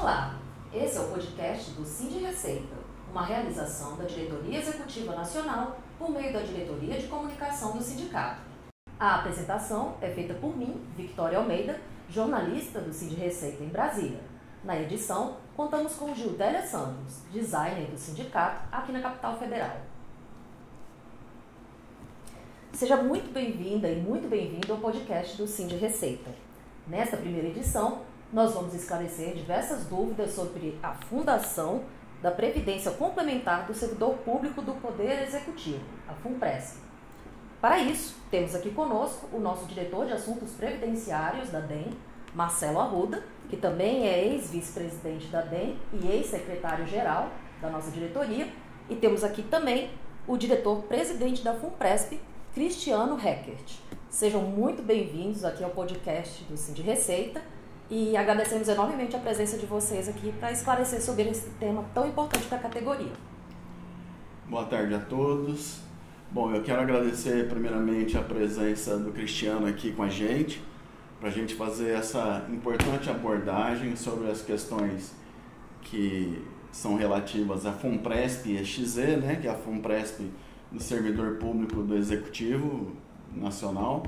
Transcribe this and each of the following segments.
Olá, esse é o podcast do Sind Receita, uma realização da Diretoria Executiva Nacional por meio da Diretoria de Comunicação do Sindicato. A apresentação é feita por mim, Victoria Almeida, jornalista do Sind Receita em Brasília. Na edição, contamos com Gildélia Santos, designer do sindicato aqui na capital federal. Seja muito bem-vinda e muito bem-vindo ao podcast do Sind Receita. Nesta primeira edição, nós vamos esclarecer diversas dúvidas sobre a fundação da Previdência Complementar do Servidor Público do Poder Executivo, a FUNPRESP. Para isso, temos aqui conosco o nosso diretor de Assuntos Previdenciários da DEM, Marcelo Arruda, que também é ex-vice-presidente da DEM e ex-secretário-geral da nossa diretoria. E temos aqui também o diretor-presidente da FUNPRESP, Cristiano Reckert. Sejam muito bem-vindos aqui ao podcast do Sind Receita e agradecemos enormemente a presença de vocês aqui para esclarecer sobre esse tema tão importante para a categoria. Boa tarde a todos. Bom, eu quero agradecer primeiramente a presença do Cristiano aqui com a gente, para a gente fazer essa importante abordagem sobre as questões que são relativas à FUNPRESP e XZ, né, que é a FUNPRESP do Servidor Público do Executivo Nacional.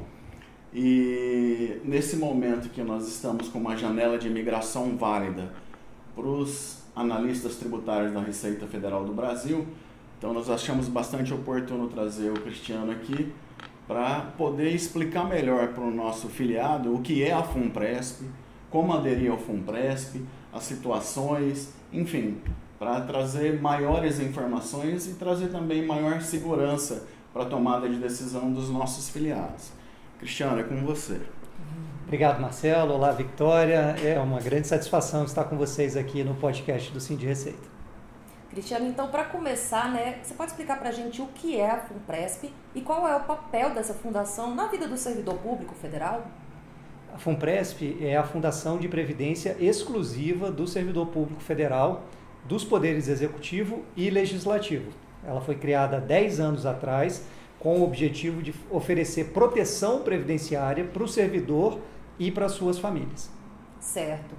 E nesse momento que nós estamos com uma janela de imigração válida para os analistas tributários da Receita Federal do Brasil, então nós achamos bastante oportuno trazer o Cristiano aqui para poder explicar melhor para o nosso filiado o que é a FUNPRESP, como aderir ao FUNPRESP, as situações, enfim, para trazer maiores informações e trazer também maior segurança para a tomada de decisão dos nossos filiados. Cristiano, é com você. Obrigado, Marcelo. Olá, Victoria. É uma grande satisfação estar com vocês aqui no podcast do Sind Receita. Cristiano, então, para começar, você pode explicar para a gente o que é a FUNPRESP e qual é o papel dessa fundação na vida do servidor público federal? A FUNPRESP é a fundação de previdência exclusiva do servidor público federal, dos poderes executivo e legislativo. Ela foi criada há 10 anos atrás com o objetivo de oferecer proteção previdenciária para o servidor e para suas famílias. Certo.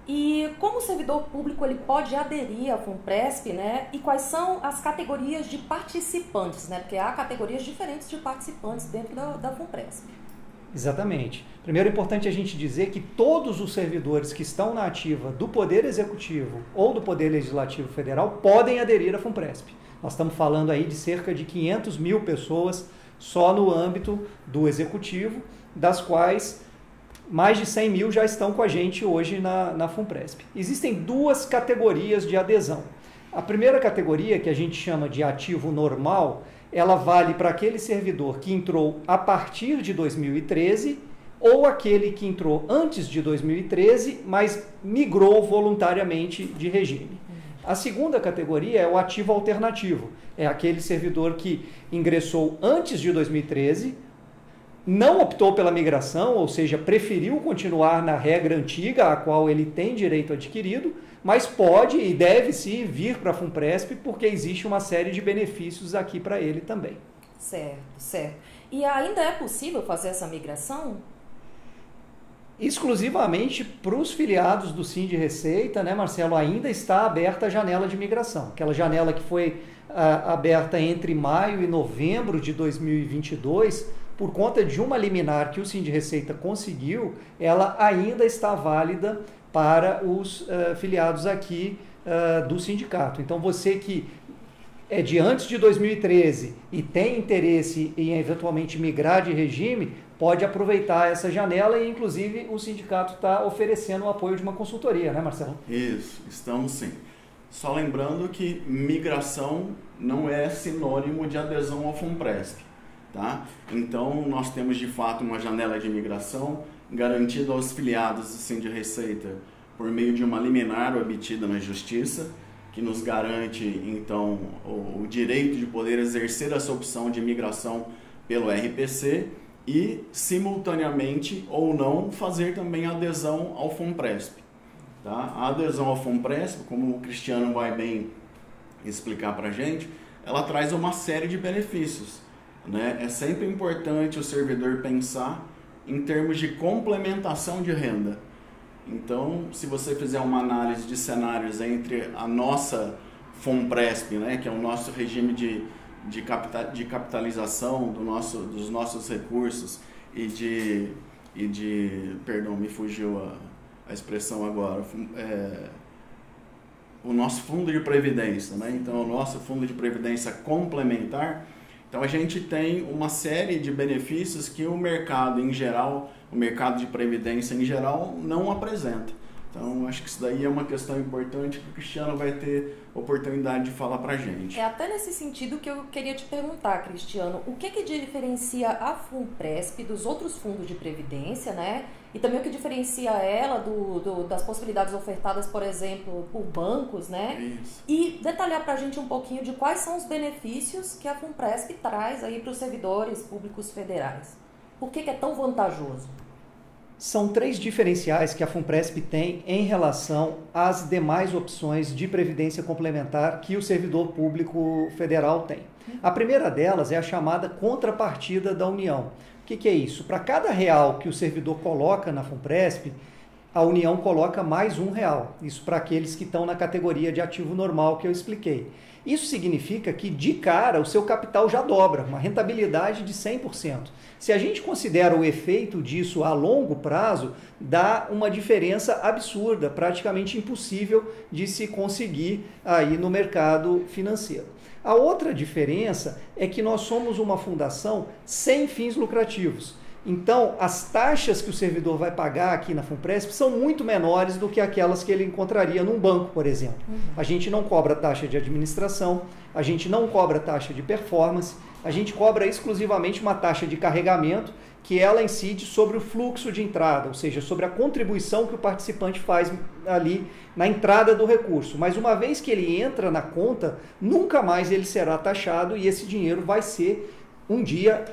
E como o servidor público ele pode aderir à FUNPRESP, e quais são as categorias de participantes, porque há categorias diferentes de participantes dentro da FUNPRESP. Exatamente. Primeiro é importante a gente dizer que todos os servidores que estão na ativa do Poder Executivo ou do Poder Legislativo Federal podem aderir à FUNPRESP. Nós estamos falando aí de cerca de 500 mil pessoas só no âmbito do Executivo, das quais mais de 100 mil já estão com a gente hoje na FUNPRESP. Existem duas categorias de adesão. A primeira categoria, que a gente chama de ativo normal, ela vale para aquele servidor que entrou a partir de 2013 ou aquele que entrou antes de 2013, mas migrou voluntariamente de regime. A segunda categoria é o ativo alternativo. É aquele servidor que ingressou antes de 2013, não optou pela migração, ou seja, preferiu continuar na regra antiga, a qual ele tem direito adquirido, mas pode e deve sim vir para a FUNPRESP, porque existe uma série de benefícios aqui para ele também. Certo, certo. E ainda é possível fazer essa migração? Exclusivamente para os filiados do Sind Receita, Marcelo, ainda está aberta a janela de migração. Aquela janela que foi aberta entre maio e novembro de 2022, por conta de uma liminar que o Sind Receita conseguiu, ela ainda está válida para os filiados aqui do sindicato. Então, você que é de antes de 2013 e tem interesse em eventualmente migrar de regime, pode aproveitar essa janela e, inclusive, o sindicato está oferecendo o apoio de uma consultoria, Marcelo? Isso, estamos sim. Só lembrando que migração não é sinônimo de adesão ao FUNPRESP, tá? Então, nós temos, de fato, uma janela de migração garantida aos filiados do Sind Receita por meio de uma liminar obtida na Justiça, que nos garante, então, o direito de poder exercer essa opção de migração pelo RPC e, simultaneamente ou não, fazer também adesão ao FUNPRESP. Tá? A adesão ao FUNPRESP, como o Cristiano vai bem explicar para a gente, ela traz uma série de benefícios. É sempre importante o servidor pensar em termos de complementação de renda. Então, se você fizer uma análise de cenários entre a nossa FUNPRESP, né, que é o nosso regime de capitalização dos nossos recursos perdão, me fugiu a expressão agora, o nosso fundo de previdência, né? Então, o nosso fundo de previdência complementar, então a gente tem uma série de benefícios que o mercado em geral, o mercado de previdência em geral, não apresenta. Então, acho que isso daí é uma questão importante que o Cristiano vai ter oportunidade de falar para a gente. É até nesse sentido que eu queria te perguntar, Cristiano, o que diferencia a FUNPRESP dos outros fundos de previdência, né? E também o que diferencia ela das possibilidades ofertadas, por exemplo, por bancos, né? Isso. E detalhar para a gente um pouquinho de quais são os benefícios que a FUNPRESP traz aí para os servidores públicos federais. Por que é tão vantajoso? São 3 diferenciais que a FUNPRESP tem em relação às demais opções de previdência complementar que o servidor público federal tem. A primeira delas é a chamada contrapartida da União. O que é isso? Para cada real que o servidor coloca na FUNPRESP, a União coloca mais R$1. Isso para aqueles que estão na categoria de ativo normal que eu expliquei. Isso significa que, de cara, o seu capital já dobra, uma rentabilidade de 100%. Se a gente considera o efeito disso a longo prazo, dá uma diferença absurda, praticamente impossível de se conseguir aí no mercado financeiro. A outra diferença é que nós somos uma fundação sem fins lucrativos. Então, as taxas que o servidor vai pagar aqui na FUNPRESP são muito menores do que aquelas que ele encontraria num banco, por exemplo. A gente não cobra taxa de administração, a gente não cobra taxa de performance, a gente cobra exclusivamente uma taxa de carregamento que ela incide sobre o fluxo de entrada, ou seja, sobre a contribuição que o participante faz ali na entrada do recurso. Mas uma vez que ele entra na conta, nunca mais ele será taxado e esse dinheiro vai ser um dia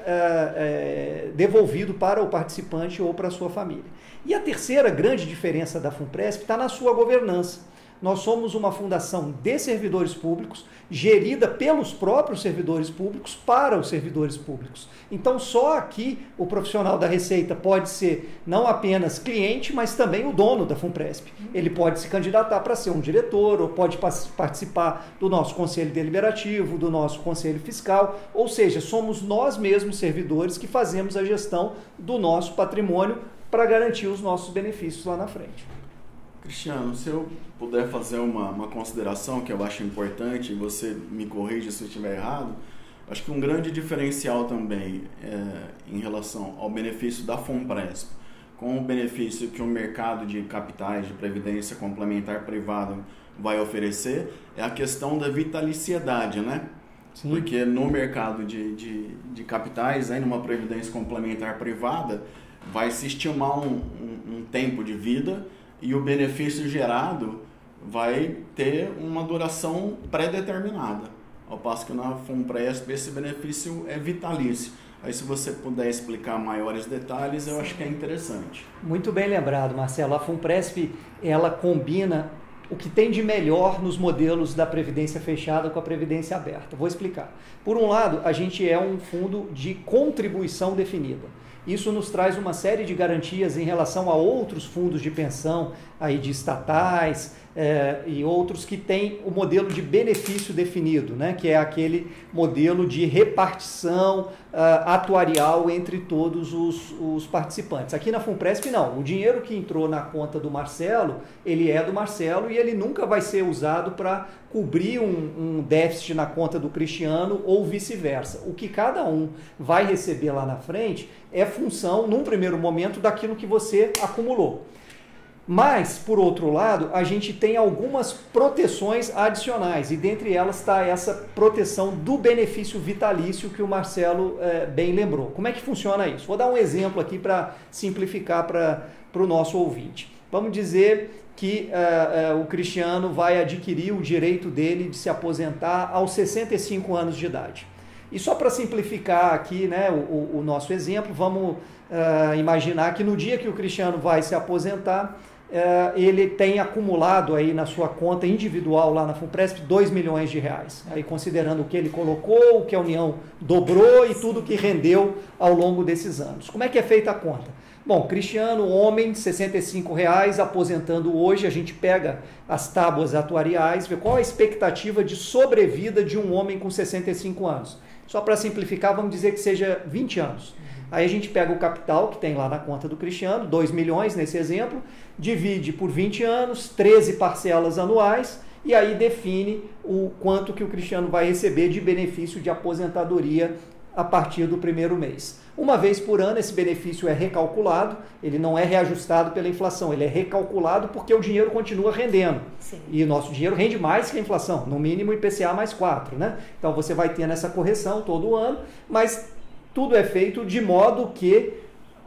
devolvido para o participante ou para a sua família. E a terceira grande diferença da FUNPRESP está na sua governança. Nós somos uma fundação de servidores públicos, gerida pelos próprios servidores públicos para os servidores públicos. Então, só aqui o profissional da Receita pode ser não apenas cliente, mas também o dono da FUNPRESP. Ele pode se candidatar para ser um diretor, ou pode participar do nosso conselho deliberativo, do nosso conselho fiscal, ou seja, somos nós mesmos servidores que fazemos a gestão do nosso patrimônio para garantir os nossos benefícios lá na frente. Cristiano, se eu puder fazer uma consideração que eu acho importante, e você me corrige se eu estiver errado, acho que um grande diferencial também em relação ao benefício da FUNPRESP, com o benefício que o mercado de capitais de previdência complementar privada vai oferecer, é a questão da vitaliciedade, né? Sim. Porque no mercado de capitais, aí, numa previdência complementar privada, vai se estimar um tempo de vida e o benefício gerado vai ter uma duração pré-determinada. Ao passo que na FUNPRESP esse benefício é vitalício. Aí se você puder explicar maiores detalhes, eu acho que é interessante. Muito bem lembrado, Marcelo. A FUNPRESP, ela combina o que tem de melhor nos modelos da previdência fechada com a previdência aberta. Vou explicar. Por um lado, a gente é um fundo de contribuição definida. Isso nos traz uma série de garantias em relação a outros fundos de pensão, aí de estatais e outros que têm o modelo de benefício definido, né? Que é aquele modelo de repartição atuarial entre todos os participantes. Aqui na FUNPRESP não, o dinheiro que entrou na conta do Marcelo, ele é do Marcelo e ele nunca vai ser usado para cobrir um déficit na conta do Cristiano ou vice-versa. O que cada um vai receber lá na frente é função, num primeiro momento, daquilo que você acumulou. Mas, por outro lado, a gente tem algumas proteções adicionais, e dentre elas está essa proteção do benefício vitalício que o Marcelo bem lembrou. Como é que funciona isso? Vou dar um exemplo aqui para simplificar para o nosso ouvinte. Vamos dizer que o Cristiano vai adquirir o direito dele de se aposentar aos 65 anos de idade. E só para simplificar aqui, né, o nosso exemplo, vamos imaginar que no dia que o Cristiano vai se aposentar, ele tem acumulado aí na sua conta individual lá na FUNPRESP R$2 milhões. Aí considerando o que ele colocou, o que a União dobrou e tudo que rendeu ao longo desses anos. Como é que é feita a conta? Bom, Cristiano, homem, R$65, aposentando hoje, a gente pega as tábuas atuariais, vê qual a expectativa de sobrevida de um homem com 65 anos. Só para simplificar, vamos dizer que seja 20 anos. Aí a gente pega o capital que tem lá na conta do Cristiano, 2 milhões nesse exemplo, divide por 20 anos, 13 parcelas anuais, e aí define o quanto que o Cristiano vai receber de benefício de aposentadoria a partir do primeiro mês. Uma vez por ano esse benefício é recalculado, ele não é reajustado pela inflação, ele é recalculado porque o dinheiro continua rendendo. Sim. E o nosso dinheiro rende mais que a inflação, no mínimo IPCA mais 4, né? Então você vai tendo essa correção todo ano, mas tudo é feito de modo que,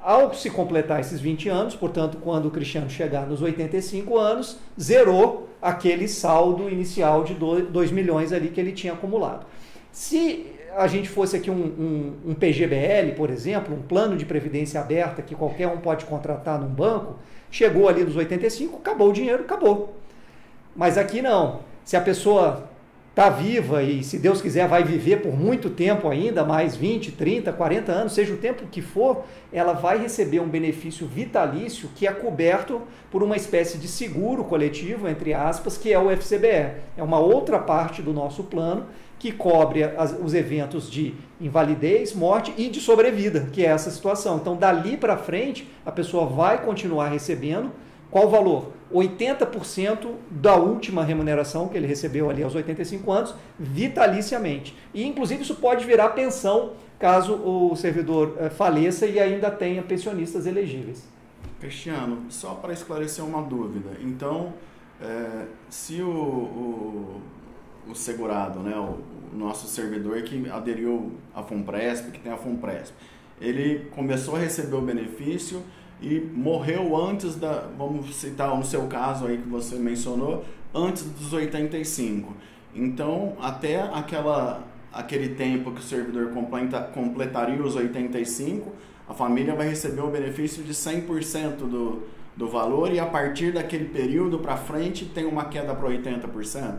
ao se completar esses 20 anos, portanto, quando o Cristiano chegar nos 85 anos, zerou aquele saldo inicial de 2 milhões ali que ele tinha acumulado. Se a gente fosse aqui um PGBL, por exemplo, um plano de previdência aberta que qualquer um pode contratar num banco, chegou ali nos 85, acabou o dinheiro, acabou. Mas aqui não. Se a pessoa está viva e, se Deus quiser, vai viver por muito tempo ainda, mais 20, 30, 40 anos, seja o tempo que for, ela vai receber um benefício vitalício que é coberto por uma espécie de seguro coletivo, entre aspas, que é o FCBE. É uma outra parte do nosso plano que cobre os eventos de invalidez, morte e de sobrevida, que é essa situação. Então, dali para frente, a pessoa vai continuar recebendo. Qual o valor? 80% da última remuneração que ele recebeu ali aos 85 anos, vitaliciamente. E, inclusive, isso pode virar pensão caso o servidor faleça e ainda tenha pensionistas elegíveis. Cristiano, só para esclarecer uma dúvida. Então, se o segurado, né, o nosso servidor que aderiu à FUNPRESP, que tem a FUNPRESP, ele começou a receber o benefício e morreu antes vamos citar no seu caso aí que você mencionou, antes dos 85. Então, até aquele tempo que o servidor completaria os 85, a família vai receber o benefício de 100% do valor, e a partir daquele período para frente tem uma queda para 80%?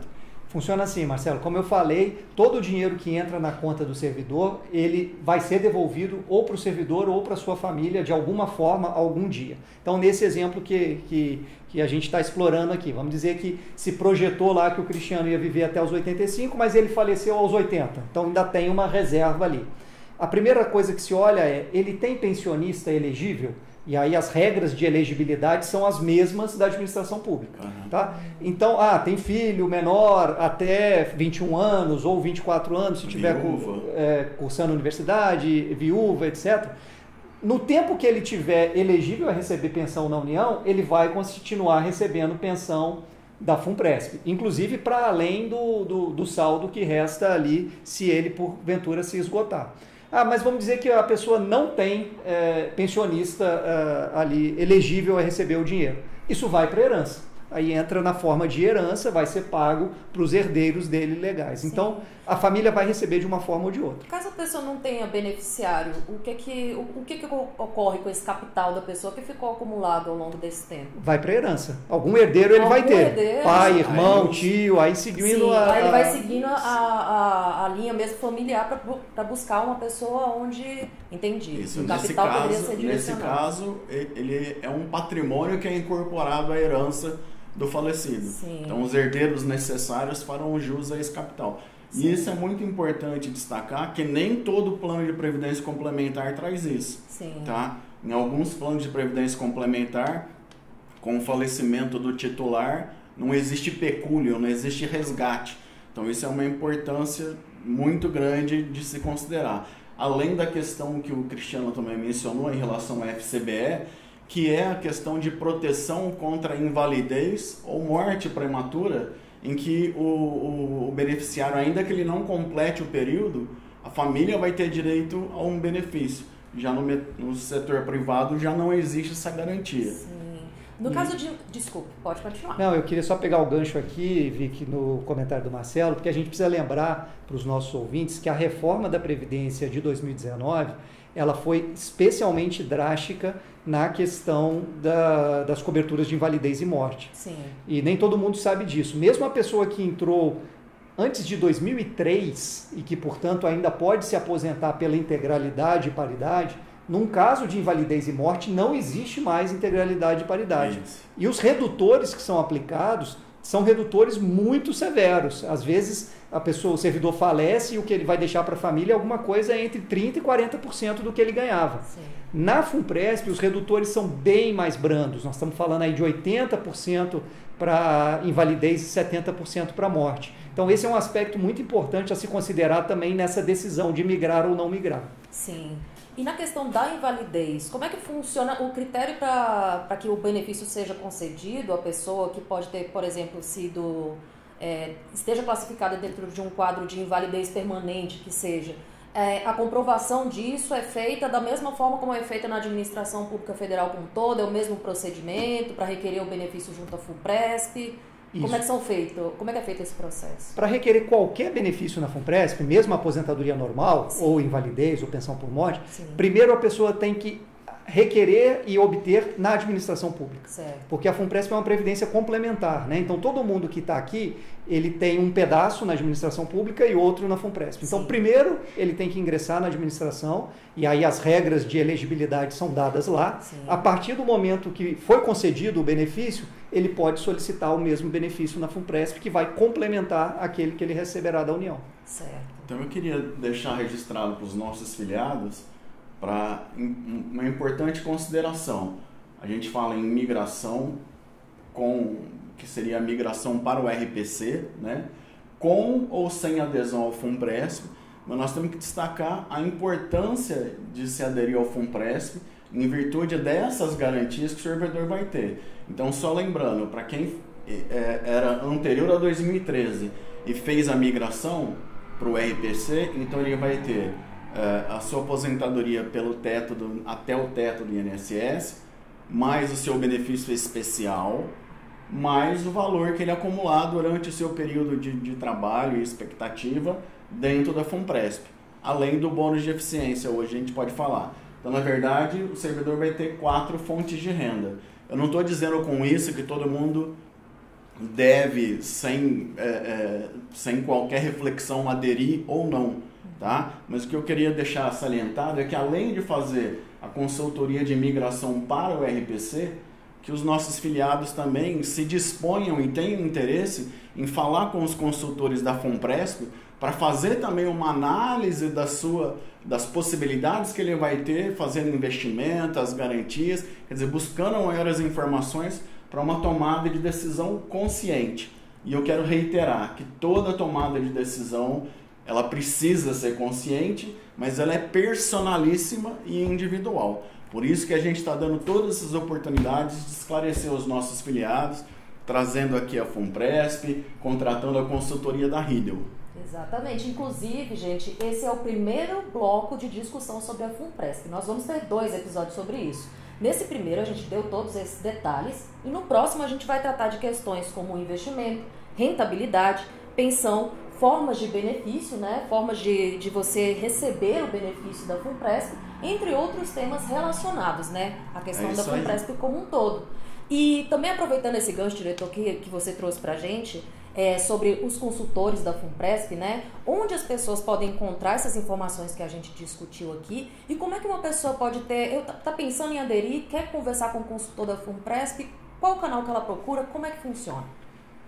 Funciona assim, Marcelo. Como eu falei, todo o dinheiro que entra na conta do servidor, ele vai ser devolvido ou para o servidor ou para a sua família de alguma forma, algum dia. Então, nesse exemplo que a gente está explorando aqui, vamos dizer que se projetou lá que o Cristiano ia viver até os 85, mas ele faleceu aos 80. Então, ainda tem uma reserva ali. A primeira coisa que se olha é, ele tem pensionista elegível? E aí as regras de elegibilidade são as mesmas da administração pública. Uhum. Tá? Então, tem filho menor até 21 anos ou 24 anos, se tiver cursando universidade, viúva, etc. No tempo que ele tiver elegível a receber pensão na União, ele vai continuar recebendo pensão da FUNPRESP, inclusive para além do saldo que resta ali, se ele porventura se esgotar. Mas vamos dizer que a pessoa não tem pensionista ali elegível a receber o dinheiro. Isso vai para a herança. Aí entra na forma de herança, vai ser pago para os herdeiros dele legais. Sim. Então, a família vai receber de uma forma ou de outra. Caso a pessoa não tenha beneficiário, o que ocorre com esse capital da pessoa que ficou acumulado ao longo desse tempo? Vai para a herança. Algum herdeiro ele vai ter. Herdeiro, pai, irmão, tio, aí seguindo aí ele vai seguindo a linha mesmo familiar para buscar uma pessoa onde... Entendi. Isso, o capital poderia ser direcionado. Nesse caso, ele é um patrimônio que é incorporado à herança do falecido. Sim. Então, os herdeiros necessários farão jus a esse capital. Sim. E isso é muito importante destacar, que nem todo plano de previdência complementar traz isso. Sim. Tá? Em alguns planos de previdência complementar, com o falecimento do titular, não existe pecúlio, não existe resgate. Então, isso é uma importância muito grande de se considerar. Além da questão que o Cristiano também mencionou em relação ao FCBE, que é a questão de proteção contra invalidez ou morte prematura, em que o beneficiário, ainda que ele não complete o período, a família vai ter direito a um benefício. Já no setor privado já não existe essa garantia. Sim. No caso de... Desculpe, pode continuar. Não, eu queria só pegar o gancho aqui, Vicky, no comentário do Marcelo, porque a gente precisa lembrar para os nossos ouvintes que a reforma da Previdência de 2019, ela foi especialmente drástica na questão das coberturas de invalidez e morte. Sim. E nem todo mundo sabe disso. Mesmo a pessoa que entrou antes de 2003 e que, portanto, ainda pode se aposentar pela integralidade e paridade, num caso de invalidez e morte não existe mais integralidade e paridade. E os redutores que são aplicados são redutores muito severos. Às vezes o servidor falece e o que ele vai deixar para a família é alguma coisa entre 30% e 40% do que ele ganhava. Sim. Na FUNPRESP, os redutores são bem mais brandos. Nós estamos falando aí de 80% para invalidez e 70% para morte. Então, esse é um aspecto muito importante a se considerar também nessa decisão de migrar ou não migrar. Sim. E na questão da invalidez, como é que funciona o critério para que o benefício seja concedido à pessoa que pode ter, por exemplo, esteja classificada dentro de um quadro de invalidez permanente, que seja? A comprovação disso é feita da mesma forma como é feita na administração pública federal como toda, é o mesmo procedimento para requerer o benefício junto à FUNPRESP? Isso. Como é que é feito esse processo? Para requerer qualquer benefício na FUNPRESP, mesmo a aposentadoria normal, sim, ou invalidez, ou pensão por morte, sim, primeiro a pessoa tem que requerer e obter na administração pública. Certo. Porque a FUNPRESP é uma previdência complementar, né? Então todo mundo que está aqui, ele tem um pedaço na administração pública e outro na FUNPRESP. Então, sim, primeiro ele tem que ingressar na administração e aí as regras de elegibilidade são dadas lá. Sim. A partir do momento que foi concedido o benefício, ele pode solicitar o mesmo benefício na FUNPRESP, que vai complementar aquele que ele receberá da União. Certo. Então eu queria deixar registrado para os nossos filiados para uma importante consideração. A gente fala em migração, que seria a migração para o RPC, né? Com ou sem adesão ao FUNPRESP, mas nós temos que destacar a importância de se aderir ao FUNPRESP em virtude dessas garantias que o servidor vai ter. Então, só lembrando, para quem era anterior a 2013 e fez a migração para o RPC, então ele vai ter a sua aposentadoria até o teto do INSS, mais o seu benefício especial, mais o valor que ele acumular durante o seu período de trabalho e expectativa dentro da FUNPRESP, além do bônus de eficiência, hoje a gente pode falar. Então, na verdade, o servidor vai ter 4 fontes de renda. Eu não estou dizendo com isso que todo mundo deve, sem qualquer reflexão, aderir ou não, tá? Mas o que eu queria deixar salientado é que, além de fazer a consultoria de imigração para o RPC, que os nossos filiados também se disponham e tenham interesse em falar com os consultores da FUNPRESP para fazer também uma análise das possibilidades que ele vai ter, fazendo investimento, as garantias, quer dizer, buscando maiores informações para uma tomada de decisão consciente. E eu quero reiterar que toda tomada de decisão, ela precisa ser consciente, mas ela é personalíssima e individual. Por isso que a gente está dando todas essas oportunidades de esclarecer os nossos filiados, trazendo aqui a FUNPRESP, contratando a consultoria da Riedel. Exatamente. Inclusive, gente, esse é o primeiro bloco de discussão sobre a FUNPRESP. Nós vamos ter 2 episódios sobre isso. Nesse primeiro, a gente deu todos esses detalhes e no próximo a gente vai tratar de questões como investimento, rentabilidade, pensão, formas de benefício, né? Formas de você receber o benefício da FUNPRESP, entre outros temas relacionados, né? A questão da FUNPRESP como um todo. E também aproveitando esse gancho, diretor, que você trouxe pra gente, sobre os consultores da FUNPRESP, né? Onde as pessoas podem encontrar essas informações que a gente discutiu aqui e como é que uma pessoa pode tá pensando em aderir, quer conversar com o consultor da FUNPRESP, qual o canal que ela procura, como é que funciona?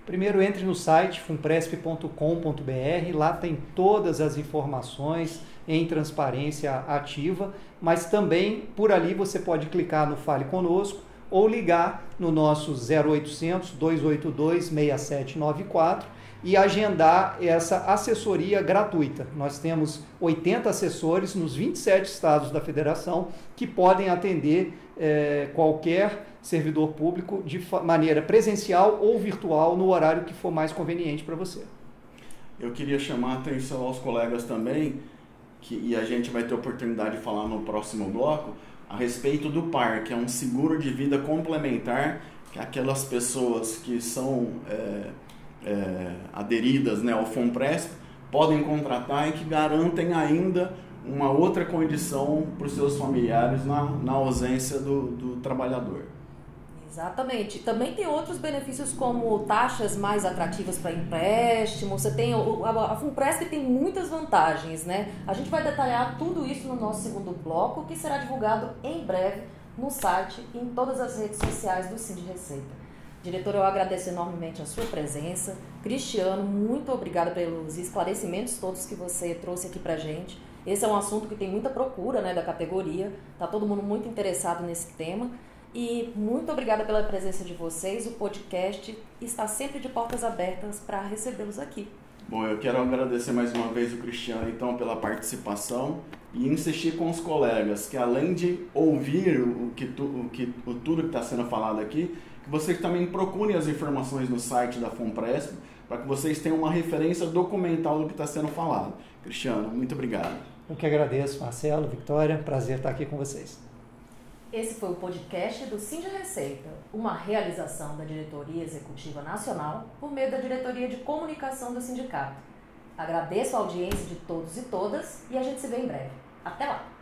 Primeiro, entre no site funpresp.com.br, lá tem todas as informações em transparência ativa, mas também por ali você pode clicar no Fale Conosco ou ligar no nosso 0800 282 6794 e agendar essa assessoria gratuita. Nós temos 80 assessores nos 27 estados da federação que podem atender qualquer servidor público de maneira presencial ou virtual no horário que for mais conveniente para você. Eu queria chamar a atenção aos colegas também, e a gente vai ter oportunidade de falar no próximo bloco, a respeito do PAR, que é um seguro de vida complementar que aquelas pessoas que são aderidas, né, ao FUNPRESP podem contratar e que garantem ainda uma outra condição para os seus familiares na ausência do trabalhador. Exatamente. Também tem outros benefícios como taxas mais atrativas para empréstimo. Você tem a FUNPRESP tem muitas vantagens, né? A gente vai detalhar tudo isso no nosso segundo bloco, que será divulgado em breve no site e em todas as redes sociais do Sind Receita. Diretor, eu agradeço enormemente a sua presença. Cristiano, muito obrigada pelos esclarecimentos todos que você trouxe aqui pra gente. Esse é um assunto que tem muita procura, né, da categoria. Tá todo mundo muito interessado nesse tema. E muito obrigada pela presença de vocês. O podcast está sempre de portas abertas para recebê-los aqui. Bom, eu quero agradecer mais uma vez o Cristiano, então, pela participação e insistir com os colegas que, além de ouvir tudo que está sendo falado aqui, que vocês também procurem as informações no site da FUNPRESP para que vocês tenham uma referência documental do que está sendo falado. Cristiano, muito obrigado. Eu que agradeço, Marcelo, Victória, prazer estar aqui com vocês. Esse foi o podcast do Sind Receita, uma realização da Diretoria Executiva Nacional por meio da Diretoria de Comunicação do Sindicato. Agradeço a audiência de todos e todas e a gente se vê em breve. Até lá!